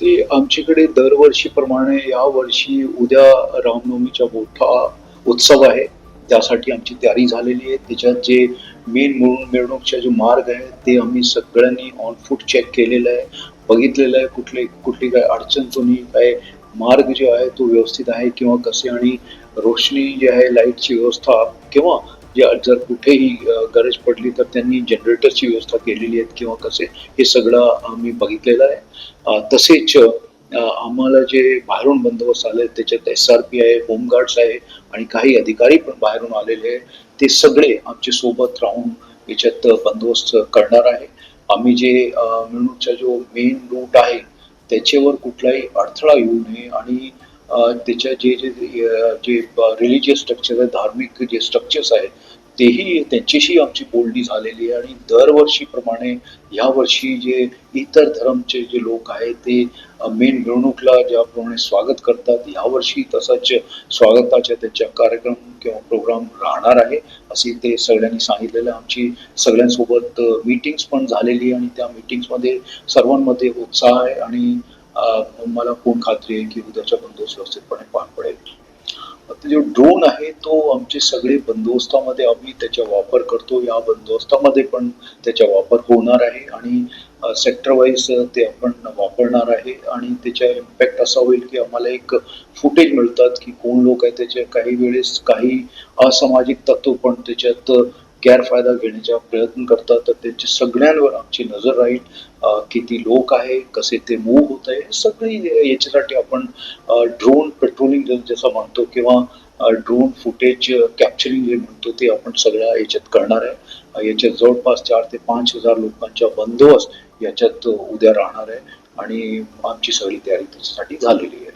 ते आमच्याकडे दरवर्षीप्रमाणे यावर्षी उद्या रामनवमीचा मोठा उत्सव आहे. त्यासाठी आमची तयारी झालेली आहे. त्याच्यात जे मेन मिरवणूकचे जे मार्ग आहे ते आम्ही सगळ्यांनी ऑन फूट चेक केलेलं आहे. बघितलेलं आहे कुठली काय अडचण तो नाही, काय मार्ग जे आहे तो व्यवस्थित आहे किंवा कसे, आणि रोशनी जी आहे लाईटची व्यवस्था किंवा जर कुठेही गरज पडली तर त्यांनी जनरेटरची व्यवस्था केलेली आहे किंवा कसे, हे सगळं आम्ही बघितलेलं आहे. तसेच आम्हाला जे बाहेरून बंदोबस्त आले त्याच्यात SRP आहे, होमगार्ड्स आहे आणि काही अधिकारी पण बाहेरून आलेले आहे. ते सगळे आमच्या सोबत राहून याच्यात बंदोबस्त करणार आहे. आम्ही जे मिरवणूकचा जो मेन रूट आहे त्याच्यावर कुठलाही अडथळा येऊ नये आणि त्याच्या जे जे जे रिलिजियस स्ट्रक्चर आहे, धार्मिक जे स्ट्रक्चर्स आहेत तेही त्यांच्याशी आमची बोलणी झालेली आहे. आणि दरवर्षीप्रमाणे यावर्षी जे इतर धर्मचे जे लोक आहेत ते मेन मिरवणूकला ज्याप्रमाणे स्वागत करतात, यावर्षी तसंच स्वागताचे त्यांच्या कार्यक्रम किंवा प्रोग्राम राहणार आहे असे ते सगळ्यांनी सांगितलेलं. आमची सगळ्यांसोबत मीटिंग्स पण झालेली आणि त्या मीटिंग्समध्ये सर्वांमध्ये उत्साह आहे आणि मला पूर्ण खात्री आहे की उद्याचा बंदोबस्त व्यवस्थितपणे पार पडेल. आता जो ड्रोन आहे तो आमचे सगळे बंदोबस्तामध्ये आम्ही त्याचा वापर करतो. या बंदोबस्तामध्ये पण त्याचा वापर होणार आहे आणि सेक्टर वाईज ते आपण वापरणार आहे आणि त्याचा इम्पॅक्ट असा होईल की आम्हाला एक फुटेज मिळतात की कोण लोक आहेत, त्याचे काही वेळेस काही असामाजिक तत्व पण त्याच्यात गैरफायदा घेण्याचा प्रयत्न करतात, तर त्यांच्या सगळ्यांवर आमची नजर राहील. किती लोक आहे, कसे ते मूव्ह होत आहे, सगळी याच्यासाठी आपण ड्रोन पेट्रोलिंग जसं म्हणतो किंवा ड्रोन फुटेज कॅप्चरिंग जे म्हणतो ते आपण सगळ्या याच्यात करणार आहे. याच्यात जवळपास 4 ते 5,000 लोकांचा बंदोबस्त याच्यात उद्या राहणार आहे आणि आमची सगळी तयारी त्याच्यासाठी झालेली आहे.